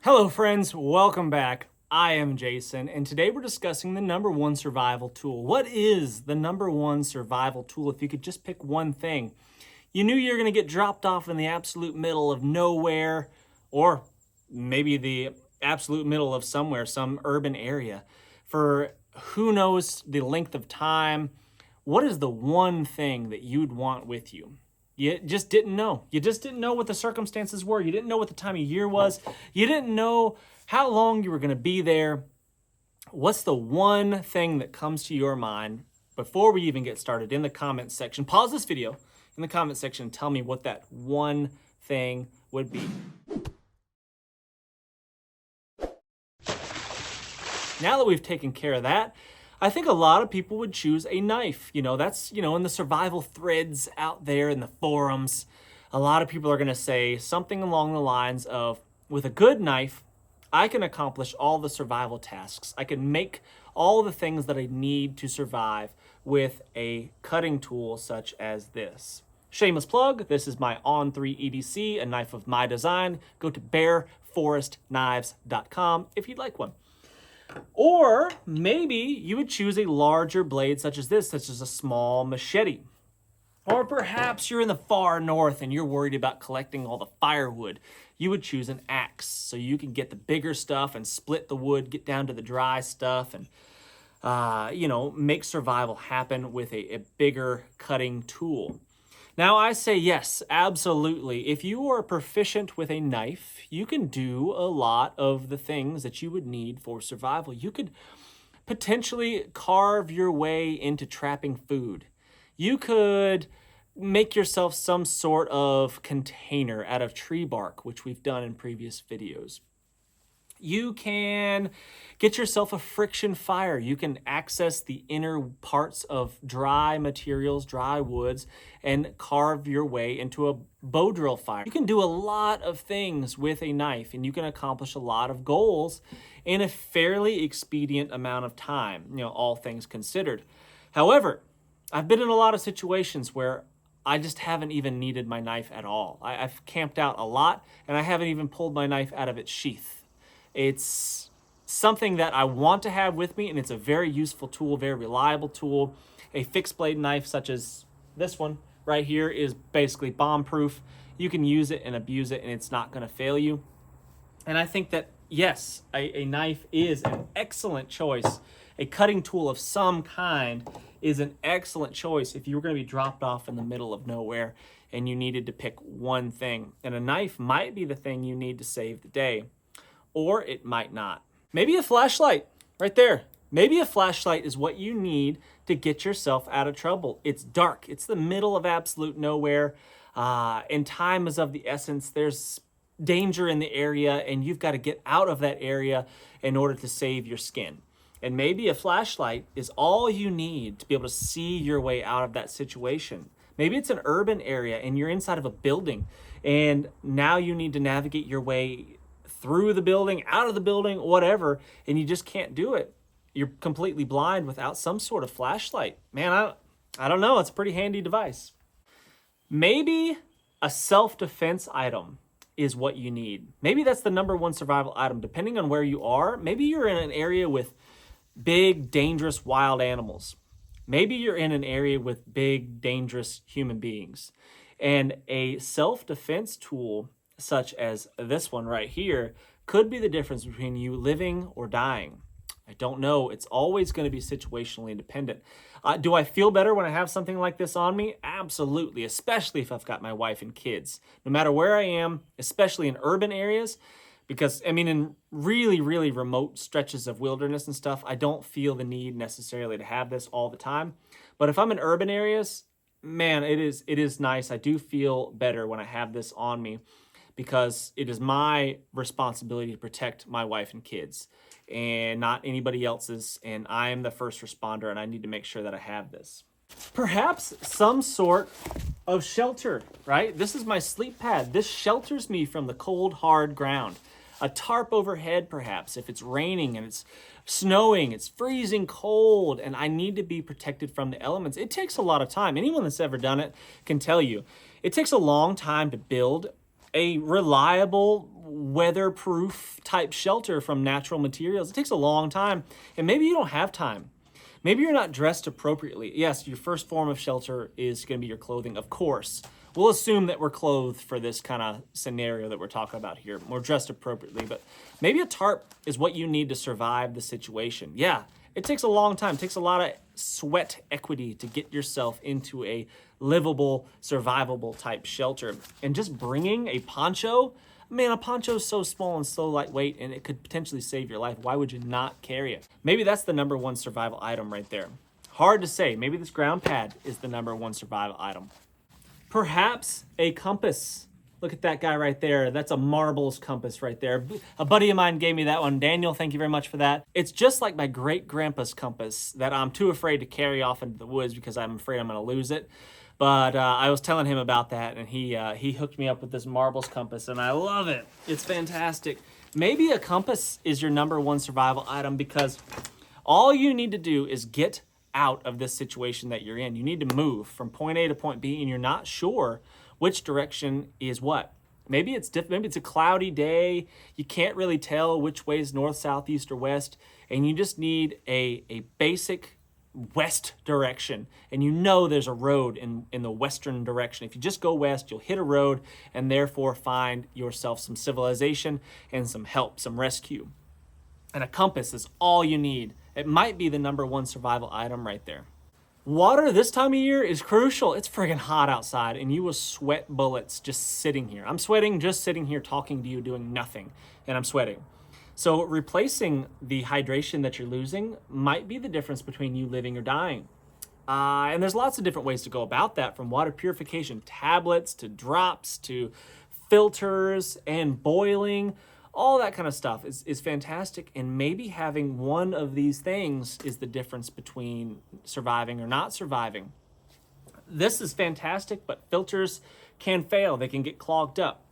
Hello friends, welcome back. I am Jason, and today we're discussing the number one survival tool. What is the number one survival tool if you could just pick one thing? You knew you were going to get dropped off in the absolute middle of nowhere, or maybe the absolute middle of somewhere, some urban area, for who knows the length of time. What is the one thing that you'd want with you? You just didn't know. You just didn't know what the circumstances were. You didn't know what the time of year was. You didn't know how long you were going to be there. What's the one thing that comes to your mind before we even get started? In the comments section, pause this video in the comment section and tell me what that one thing would be. Now that we've taken care of that, I think a lot of people would choose a knife. That's, in the survival threads out there in the forums, a lot of people are going to say something along the lines of, with a good knife, I can accomplish all the survival tasks. I can make all the things that I need to survive with a cutting tool such as this. Shameless plug, this is my On3 EDC, a knife of my design. Go to bearforestknives.com if you'd like one. Or maybe you would choose a larger blade such as this, such as a small machete. Or perhaps you're in the far north and you're worried about collecting all the firewood. You would choose an axe so you can get the bigger stuff and split the wood, get down to the dry stuff, and make survival happen with a bigger cutting tool. Now, I say yes, absolutely. If you are proficient with a knife, you can do a lot of the things that you would need for survival. You could potentially carve your way into trapping food. You could make yourself some sort of container out of tree bark, which we've done in previous videos. You can get yourself a friction fire. You can access the inner parts of dry materials, dry woods, and carve your way into a bow drill fire. You can do a lot of things with a knife, and you can accomplish a lot of goals in a fairly expedient amount of time, all things considered. However, I've been in a lot of situations where I just haven't even needed my knife at all. I've camped out a lot, and I haven't even pulled my knife out of its sheath. It's something that I want to have with me, and it's a very useful tool, very reliable tool. A fixed blade knife such as this one right here is basically bomb-proof. You can use it and abuse it, and it's not going to fail you. And I think that, yes, a knife is an excellent choice. A cutting tool of some kind is an excellent choice if you were going to be dropped off in the middle of nowhere and you needed to pick one thing. And a knife might be the thing you need to save the day. Or it might not. Maybe a flashlight right there. Maybe a flashlight is what you need to get yourself out of trouble. It's dark. It's the middle of absolute nowhere. And time is of the essence. There's danger in the area, and you've got to get out of that area in order to save your skin. And maybe a flashlight is all you need to be able to see your way out of that situation. Maybe it's an urban area and you're inside of a building, and now you need to navigate your way through the building, out of the building, whatever, and you just can't do it. You're completely blind without some sort of flashlight. Man, I don't know. It's a pretty handy device. Maybe a self-defense item is what you need. Maybe that's the number one survival item, depending on where you are. Maybe you're in an area with big, dangerous wild animals. Maybe you're in an area with big, dangerous human beings. And a self-defense tool such as this one right here could be the difference between you living or dying. I don't know. It's always going to be situationally independent. Do I feel better when I have something like this on me? Absolutely, especially if I've got my wife and kids. No matter where I am, especially in urban areas, because, in really, really remote stretches of wilderness and stuff, I don't feel the need necessarily to have this all the time. But if I'm in urban areas, man, it is nice. I do feel better when I have this on me, because it is my responsibility to protect my wife and kids and not anybody else's. And I am the first responder, and I need to make sure that I have this. Perhaps some sort of shelter, right? This is my sleep pad. This shelters me from the cold, hard ground. A tarp overhead, perhaps, if it's raining and it's snowing, it's freezing cold, and I need to be protected from the elements. It takes a lot of time. Anyone that's ever done it can tell you. It takes a long time to build a reliable, weatherproof type shelter from natural materials. It takes a long time, and maybe you don't have time. Maybe you're not dressed appropriately. Yes, your first form of shelter is going to be your clothing, of course. We'll assume that we're clothed for this kind of scenario that we're talking about here. We're dressed appropriately, but maybe a tarp is what you need to survive the situation. Yeah, it takes a long time. It takes a lot of sweat equity to get yourself into a livable, survivable type shelter. And just bringing a poncho, man, a poncho is so small and so lightweight, and it could potentially save your life. Why would you not carry it? Maybe that's the number one survival item right there. Hard to say. Maybe this ground pad is the number one survival item. Perhaps a compass. Look at that guy right there. That's a marbles compass right there. A buddy of mine gave me that one. Daniel, thank you very much for that. It's just like my great-grandpa's compass that I'm too afraid to carry off into the woods because I'm afraid I'm going to lose it. But I was telling him about that, and he hooked me up with this marbles compass, and I love it. It's fantastic. Maybe a compass is your number one survival item because all you need to do is get out of this situation that you're in. You need to move from point A to point B, and you're not sure which direction is what. Maybe it's maybe it's a cloudy day. You can't really tell which way is north, south, east, or west, and you just need a basic west direction, and you know there's a road in the western direction. If you just go west, you'll hit a road and therefore find yourself some civilization and some help, some rescue. And a compass is all you need. It might be the number one survival item right there. Water this time of year is crucial. It's friggin' hot outside, and you will sweat bullets just sitting here. I'm sweating just sitting here talking to you, doing nothing, and I'm sweating. So replacing the hydration that you're losing might be the difference between you living or dying. And there's lots of different ways to go about that, from water purification tablets to drops to filters and boiling. All that kind of stuff is fantastic, and maybe having one of these things is the difference between surviving or not surviving. This is fantastic, but filters can fail. They can get clogged up.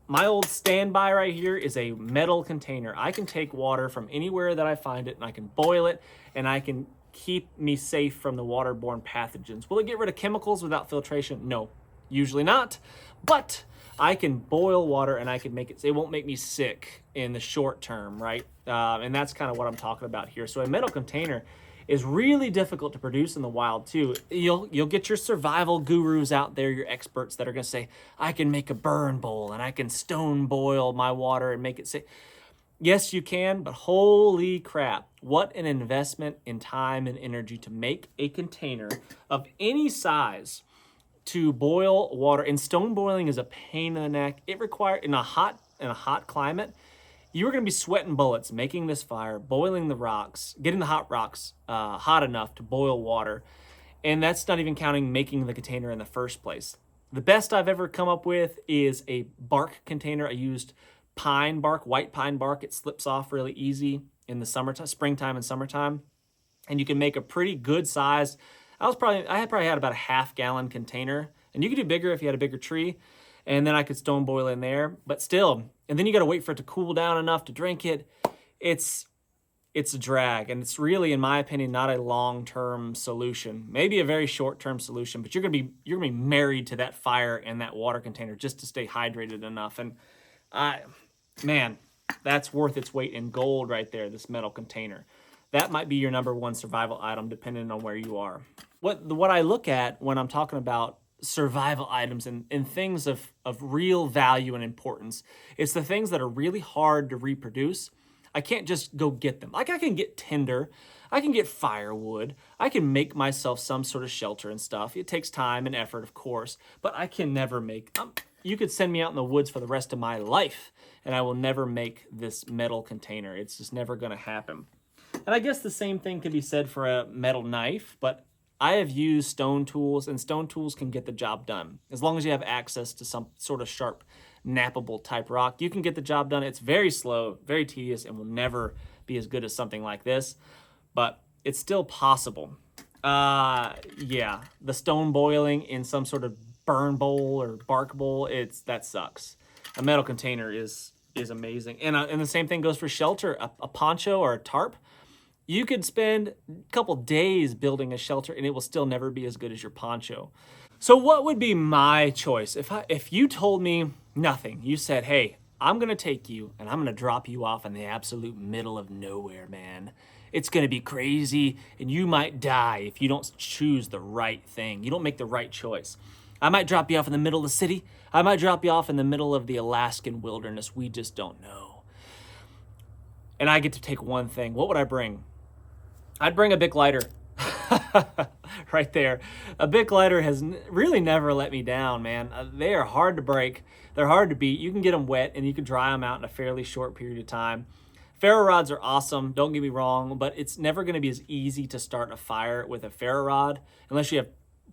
My old standby right here is a metal container. I can take water from anywhere that I find it, and I can boil it, and I can keep me safe from the waterborne pathogens. Will it get rid of chemicals without filtration? No, usually not, but I can boil water and I can make it won't make me sick in the short term, right? And that's kind of what I'm talking about here. So a metal container is really difficult to produce in the wild too. You'll get your survival gurus out there, your experts that are gonna say, I can make a burn bowl and I can stone boil my water and make it safe. Yes, you can, but holy crap, what an investment in time and energy to make a container of any size to boil water. And stone boiling is a pain in the neck. It requires, in a hot climate, you are going to be sweating bullets making this fire, boiling the rocks, getting the hot rocks hot enough to boil water. And that's not even counting making the container in the first place. The best I've ever come up with is a bark container. I used pine bark, white pine bark. It slips off really easy in the summertime, springtime and summertime. And you can make a pretty good size. I had probably had about a half-gallon container, and you could do bigger if you had a bigger tree, and then I could stone boil in there. But still, and then you got to wait for it to cool down enough to drink it. It's a drag, and it's really, in my opinion, not a long-term solution. Maybe a very short-term solution, but you're gonna be married to that fire and that water container just to stay hydrated enough. And man, that's worth its weight in gold right there. This metal container. That might be your number one survival item, depending on where you are. What I look at when I'm talking about survival items and things of real value and importance, it's the things that are really hard to reproduce. I can't just go get them. Like, I can get tinder, I can get firewood, I can make myself some sort of shelter and stuff. It takes time and effort, of course, but I can never make, you could send me out in the woods for the rest of my life, and I will never make this metal container. It's just never gonna happen. And I guess the same thing could be said for a metal knife, but I have used stone tools, and stone tools can get the job done. As long as you have access to some sort of sharp, knappable type rock, you can get the job done. It's very slow, very tedious, and will never be as good as something like this, but it's still possible. Yeah, the stone boiling in some sort of burn bowl or bark bowl, that sucks. A metal container is amazing. And the same thing goes for shelter, a poncho or a tarp. You could spend a couple days building a shelter and it will still never be as good as your poncho. So what would be my choice? If you told me Nothing. You said, hey, I'm going to take you and I'm going to drop you off in the absolute middle of nowhere, man. It's going to be crazy and you might die if you don't choose the right thing. You don't make the right choice. I might drop you off in the middle of the city. I might drop you off in the middle of the Alaskan wilderness. We just don't know. And I get to take one thing. What would I bring? I'd bring a Bic lighter. Right there. A Bic lighter has really never let me down, man. They are hard to break. They're hard to beat. You can get them wet and you can dry them out in a fairly short period of time. Ferro rods are awesome, don't get me wrong, but it's never going to be as easy to start a fire with a ferro rod unless you have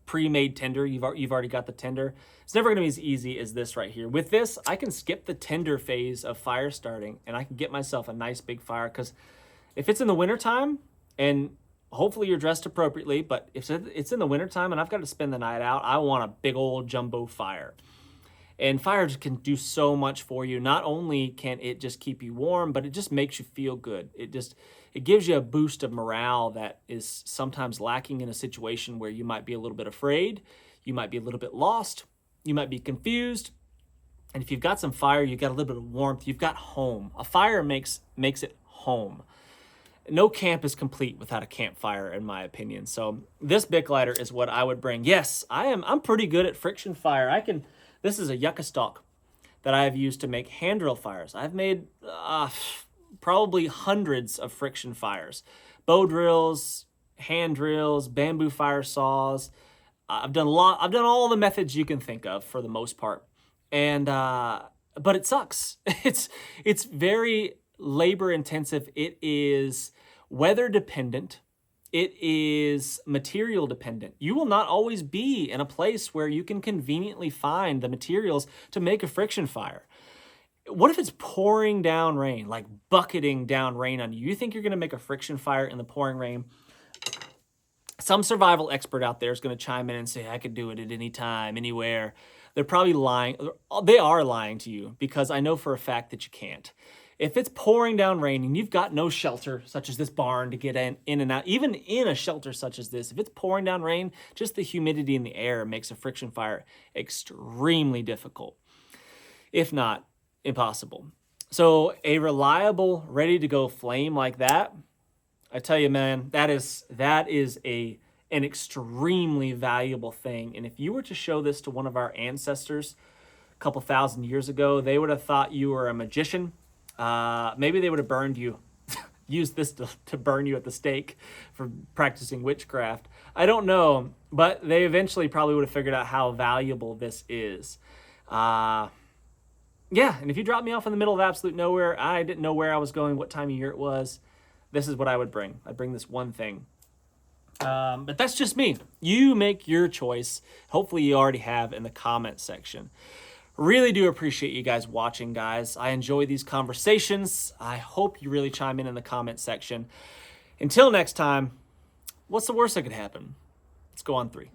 pre-made tinder. You've already got the tinder. It's never going to be as easy as this right here. With this, I can skip the tinder phase of fire starting and I can get myself a nice big fire, because if it's in the wintertime, and hopefully you're dressed appropriately, but if it's in the wintertime and I've got to spend the night out, I want a big old jumbo fire. And fires can do so much for you. Not only can it just keep you warm, but it just makes you feel good. It gives you a boost of morale that is sometimes lacking in a situation where you might be a little bit afraid, you might be a little bit lost, you might be confused. And if you've got some fire, you've got a little bit of warmth, you've got home. A fire makes it home. No camp is complete without a campfire, in my opinion. So this Bic lighter is what I would bring. Yes, I'm pretty good at friction fire. This is a yucca stalk that I have used to make hand drill fires. I've made probably hundreds of friction fires. Bow drills, hand drills, bamboo fire saws. I've done all the methods you can think of for the most part. And but it sucks. It's very labor intensive. It is weather dependent. It is material dependent. You will not always be in a place where you can conveniently find the materials to make a friction fire. What if it's pouring down rain, like bucketing down rain on you? You think you're going to make a friction fire in the pouring rain? Some survival expert out there is going to chime in and say, I could do it at any time, anywhere. They're probably lying. They are lying to you, because I know for a fact that you can't. If it's pouring down rain and you've got no shelter, such as this barn, to get in and out, even in a shelter such as this, if it's pouring down rain, just the humidity in the air makes a friction fire extremely difficult, if not impossible. So a reliable, ready-to-go flame like that, I tell you, man, that is an extremely valuable thing. And if you were to show this to one of our ancestors a couple thousand years ago, they would have thought you were a magician. Maybe they would have burned you, used this to burn you at the stake for practicing witchcraft. I don't know, but they eventually probably would have figured out how valuable this is. Yeah, and if you dropped me off in the middle of absolute nowhere, I didn't know where I was going, what time of year it was, this is what I would bring. I'd bring this one thing. But that's just me. You make your choice. Hopefully you already have in the comment section. Really do appreciate you guys watching, guys. I enjoy these conversations. I hope you really chime in the comment section. Until next time, what's the worst that could happen? Let's go on 3.